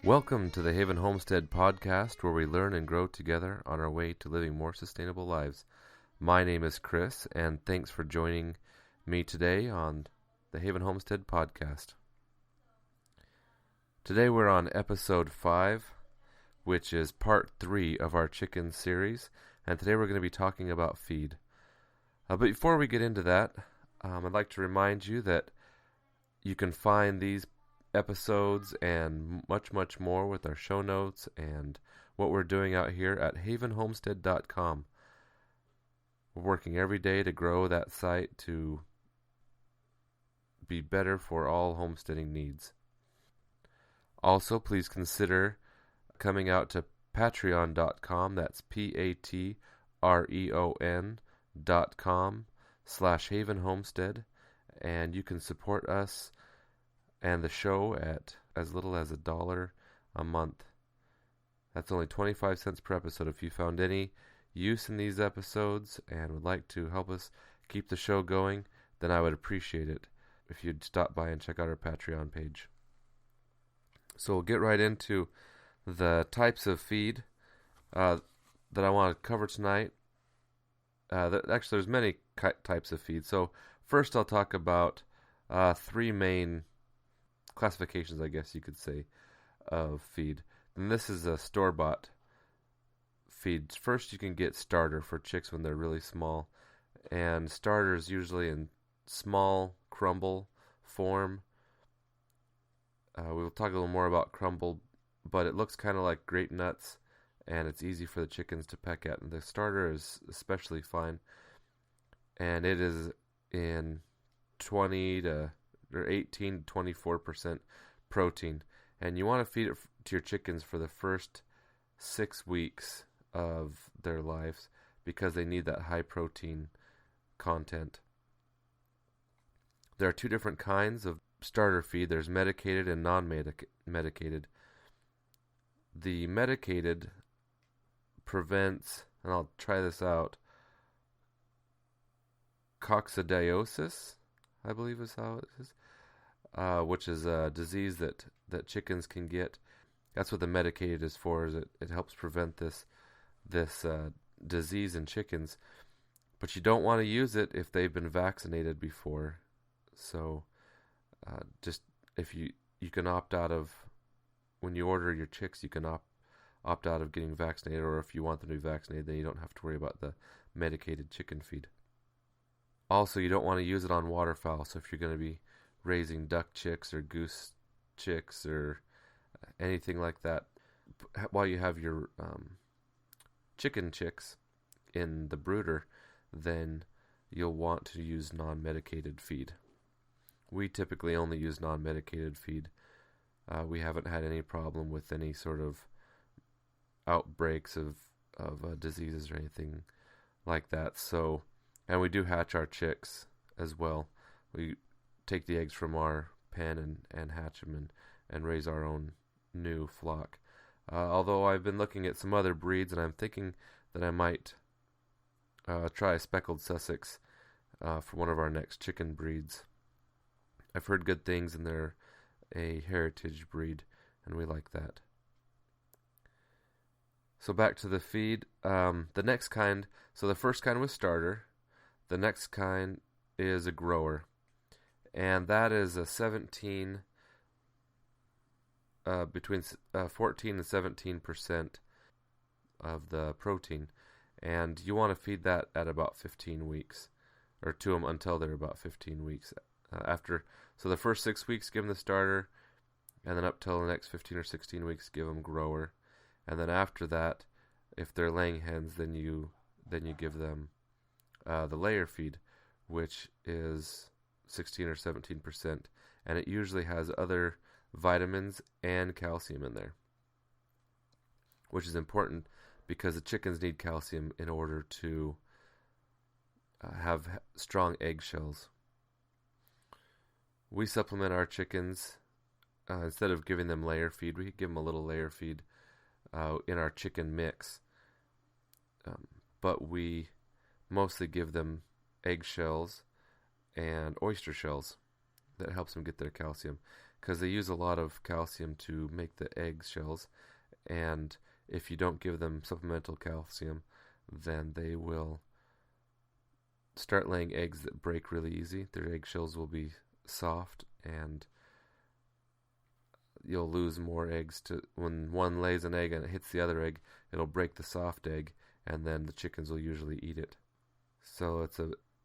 Welcome to the Haven Homestead podcast, where we learn and grow together on our way to living more sustainable lives. My name is Chris, and thanks for joining me today on the Haven Homestead podcast. Today we're on episode 5, which is part 3 of our chicken series, and today we're going to be talking about feed. But before we get into that, I'd like to remind you that you can find these episodes and much more with our show notes and what we're doing out here at havenhomestead.com. We're working every day to grow that site to be better for all homesteading needs. Also, please consider coming out to patreon.com. That's patreon.com/havenhomestead, and you can support us and the show at as little as $1 a month. That's only 25 cents per episode. If you found any use in these episodes and would like to help us keep the show going, then I would appreciate it if you'd stop by and check out our Patreon page. So we'll get right into the types of feed that I want to cover tonight. Actually, there's many types of feed. So first I'll talk about 3 main classifications, I guess you could say, of feed. And this is a store-bought feed. First, you can get starter for chicks when they're really small, and starter is usually in small crumble form. We'll talk a little more about crumble, but it looks kind of like grape nuts, and it's easy for the chickens to peck at. And the starter is especially fine, and it is in 18 to 24% protein, and you want to feed it to your chickens for the first 6 weeks of their lives because they need that high protein content. There are 2 different kinds of starter feed. There's medicated and non-medicated. The medicated prevents, and I'll try this out, coccidiosis, I believe is how it is, which is a disease that chickens can get. That's what the medicated is for, is it helps prevent this disease in chickens. But you don't want to use it if they've been vaccinated before. So just if you can opt out of, when you order your chicks, you can opt out of getting vaccinated, or if you want them to be vaccinated, then you don't have to worry about the medicated chicken feed. Also, you don't want to use it on waterfowl. So if you're going to be raising duck chicks or goose chicks or anything like that, while you have your chicken chicks in the brooder, then you'll want to use non-medicated feed. We typically only use non-medicated feed. We haven't had any problem with any sort of outbreaks of diseases or anything like that. So, and we do hatch our chicks as well. We take the eggs from our pen and hatch them and raise our own new flock. Although I've been looking at some other breeds, and I'm thinking that I might try a speckled Sussex for one of our next chicken breeds. I've heard good things, and they're a heritage breed, and we like that. So back to the feed. The next kind, so the first kind was starter. The next kind is a grower, and that is a between 14 and 17% of the protein, and you want to feed that at about 15 weeks, or to them until they're about 15 weeks. So the first 6 weeks, give them the starter, and then up till the next 15 or 16 weeks, give them grower, and then after that, if they're laying hens, then you give them the layer feed, which is 16 or 17%, and it usually has other vitamins and calcium in there, which is important because the chickens need calcium in order to have strong eggshells. We supplement our chickens, instead of giving them layer feed, we give them a little layer feed in our chicken mix, but we mostly give them eggshells and oyster shells. That helps them get their calcium, because they use a lot of calcium to make the egg shells, and if you don't give them supplemental calcium, then they will start laying eggs that break really easy. Their eggshells will be soft, and you'll lose more eggs to when one lays an egg and it hits the other egg, it'll break the soft egg, and then the chickens will usually eat it. So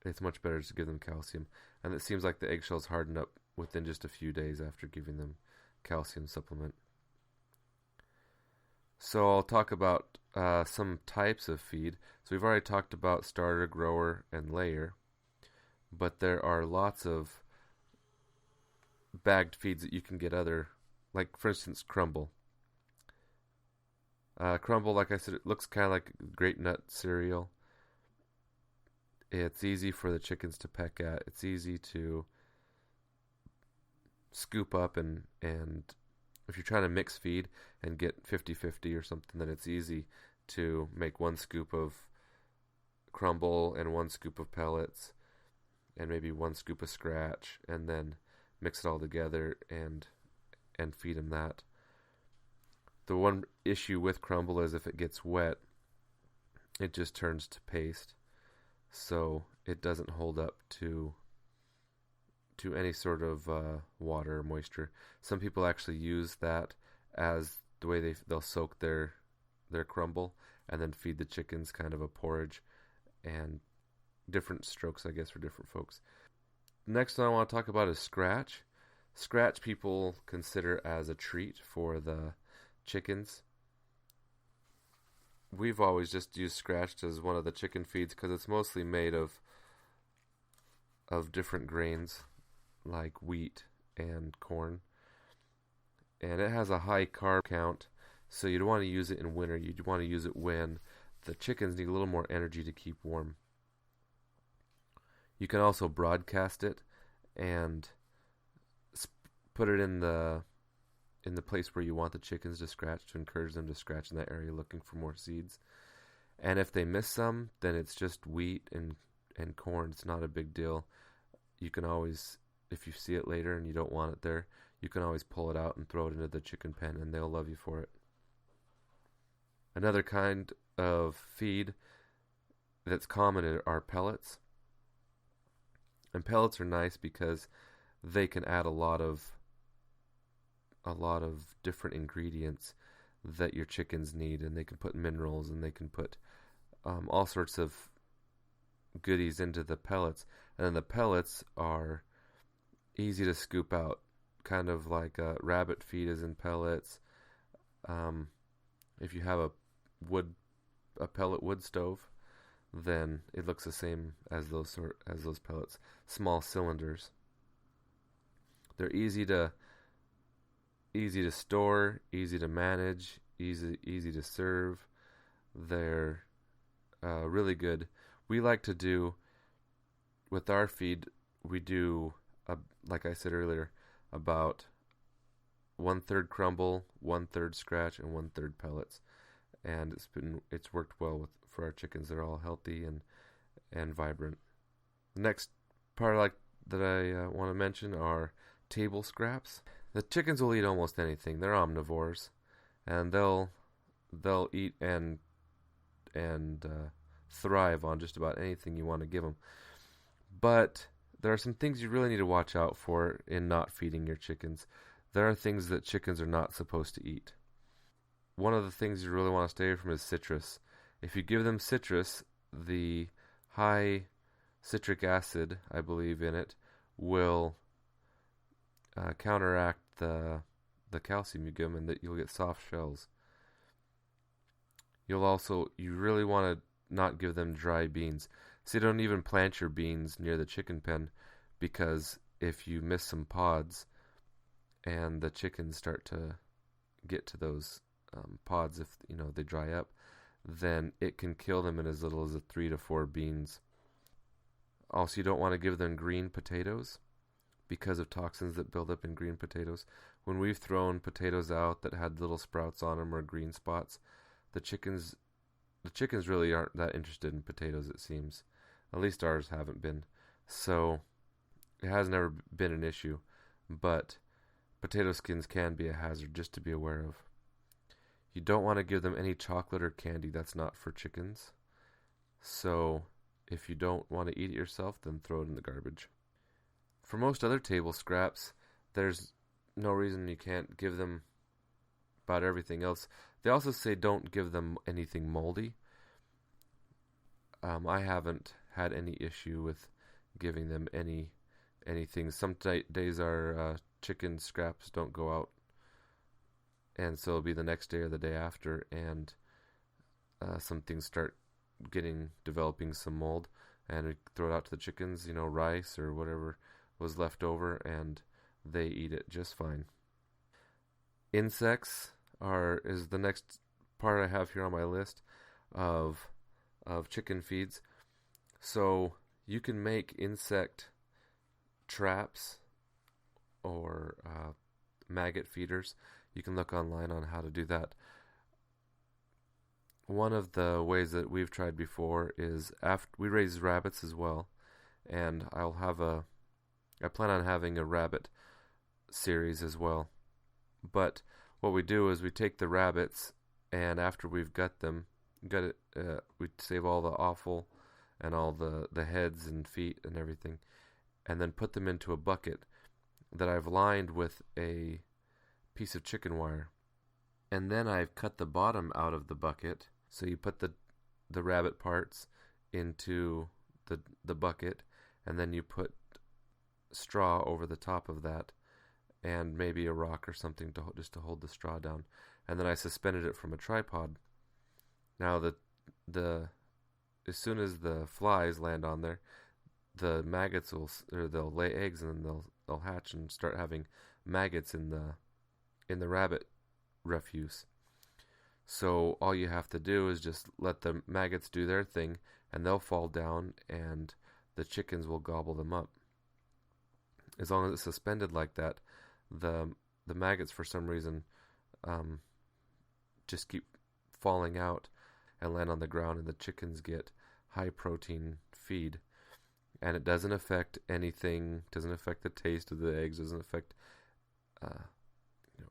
it's much better to give them calcium, and it seems like the eggshells harden up within just a few days after giving them calcium supplement. So I'll talk about some types of feed. So we've already talked about starter, grower, and layer, but there are lots of bagged feeds that you can get other, like for instance crumble. Crumble, like I said, it looks kind of like grape nut cereal. It's easy for the chickens to peck at. It's easy to scoop up, and if you're trying to mix feed and get 50-50 or something, then it's easy to make one scoop of crumble and one scoop of pellets and maybe one scoop of scratch, and then mix it all together and feed them that. The one issue with crumble is if it gets wet, it just turns to paste, so it doesn't hold up to any sort of water or moisture. Some people actually use that as the way they'll soak their crumble and then feed the chickens, kind of a porridge, and different strokes, I guess, for different folks. Next one I want to talk about is scratch. Scratch people consider as a treat for the chickens. We've always just used scratch as one of the chicken feeds because it's mostly made of different grains like wheat and corn, and it has a high carb count, so you'd want to use it in winter. You'd want to use it when the chickens need a little more energy to keep warm. You can also broadcast it and put it in the place where you want the chickens to scratch, to encourage them to scratch in that area looking for more seeds. And if they miss some, then it's just wheat and corn. It's not a big deal. You can always, if you see it later and you don't want it there, you can always pull it out and throw it into the chicken pen, and they'll love you for it. Another kind of feed that's common are pellets. And pellets are nice because they can add a lot of different ingredients that your chickens need, and they can put minerals, and they can put all sorts of goodies into the pellets. And then the pellets are easy to scoop out, kind of like rabbit feed is in pellets. If you have a pellet wood stove, then it looks the same as those pellets. Small cylinders. They're easy to store, easy to manage, easy to serve. They're really good. We like to do with our feed. We do, like I said earlier, about 1/3 crumble, 1/3 scratch, and 1/3 pellets, and it's worked well for our chickens. They're all healthy and vibrant. The next part that I want to mention are table scraps. The chickens will eat almost anything. They're omnivores, and they'll eat and thrive on just about anything you want to give them. But there are some things you really need to watch out for in not feeding your chickens. There are things that chickens are not supposed to eat. One of the things you really want to stay away from is citrus. If you give them citrus, the high citric acid, I believe, in it will counteract the calcium you give them, and that you'll get soft shells. You really want to not give them dry beans. So you don't even plant your beans near the chicken pen, because if you miss some pods and the chickens start to get to those pods, if they dry up, then it can kill them in as little as 3 to 4 beans. Also, you don't want to give them green potatoes because of toxins that build up in green potatoes. When we've thrown potatoes out that had little sprouts on them or green spots, the chickens really aren't that interested in potatoes, it seems. At least ours haven't been. So it has never been an issue. But potato skins can be a hazard, just to be aware of. You don't want to give them any chocolate or candy. That's not for chickens. So if you don't want to eat it yourself, then throw it in the garbage. For most other table scraps, there's no reason you can't give them about everything else. They also say don't give them anything moldy. I haven't had any issue with giving them anything. Some days our chicken scraps don't go out, and so it'll be the next day or the day after, and some things start developing some mold, and we throw it out to the chickens, rice or whatever was left over, and they eat it just fine. Insects is the next part I have here on my list of chicken feeds. So you can make insect traps or maggot feeders. You can look online on how to do that. One of the ways that we've tried before is after we raise rabbits as well, and I plan on having a rabbit series as well. But what we do is we take the rabbits, and after we've got it, we save all the offal and all the heads and feet and everything, and then put them into a bucket that I've lined with a piece of chicken wire. And then I've cut the bottom out of the bucket. So you put the rabbit parts into the bucket, and then you put straw over the top of that, and maybe a rock or something just to hold the straw down. And then I suspended it from a tripod. Now as soon as the flies land on there, the maggots they'll lay eggs, and then they'll hatch and start having maggots in the rabbit refuse. So all you have to do is just let the maggots do their thing, and they'll fall down, and the chickens will gobble them up. As long as it's suspended like that, the maggots, for some reason, just keep falling out and land on the ground, and the chickens get high protein feed. And it doesn't affect anything, doesn't affect the taste of the eggs, doesn't affect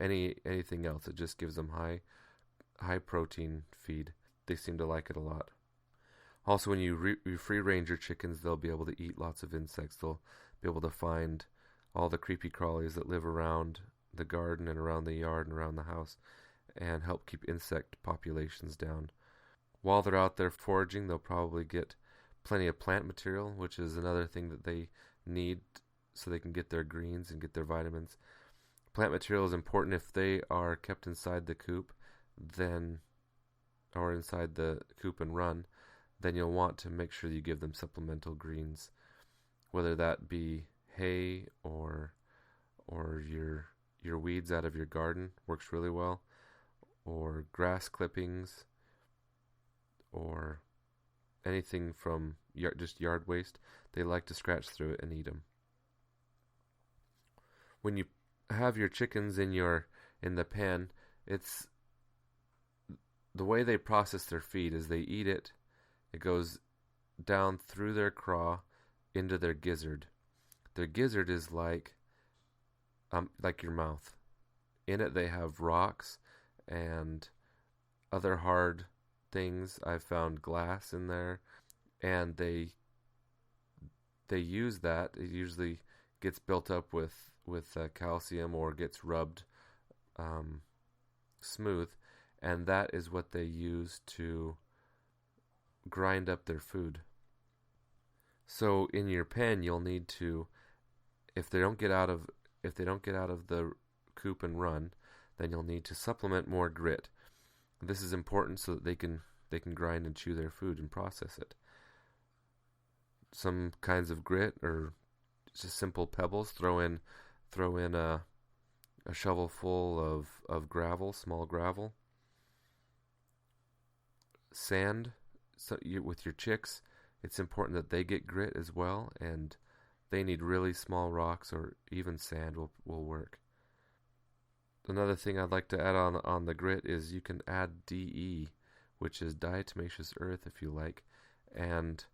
anything else. It just gives them high protein feed. They seem to like it a lot. Also, when you free range your chickens, they'll be able to eat lots of insects. They'll be able to find all the creepy crawlies that live around the garden and around the yard and around the house, and help keep insect populations down. While they're out there foraging, they'll probably get plenty of plant material, which is another thing that they need so they can get their greens and get their vitamins. Plant material is important if they are kept inside the coop, or inside the coop and run, then you'll want to make sure you give them supplemental greens, whether that be hay or your weeds out of your garden, works really well, or grass clippings, or anything from just yard waste. They like to scratch through it and eat them. When you have your chickens in the pen, it's the way they process their feed is they eat it. It goes down through their craw into their gizzard. Their gizzard is like your mouth. In it they have rocks and other hard things. I've found glass in there, and they use that. It usually gets built up with calcium, or gets rubbed smooth, and that is what they use to grind up their food. So in your pen, you'll need to, if they don't get out of the coop and run, then you'll need to supplement more grit. This is important so that they can grind and chew their food and process it. Some kinds of grit, or just simple pebbles. Throw in a shovel full of gravel, small gravel. Sand. With your chicks, it's important that they get grit as well, and they need really small rocks, or even sand will work. Another thing I'd like to add on the grit is you can add DE, which is diatomaceous earth, if you like, and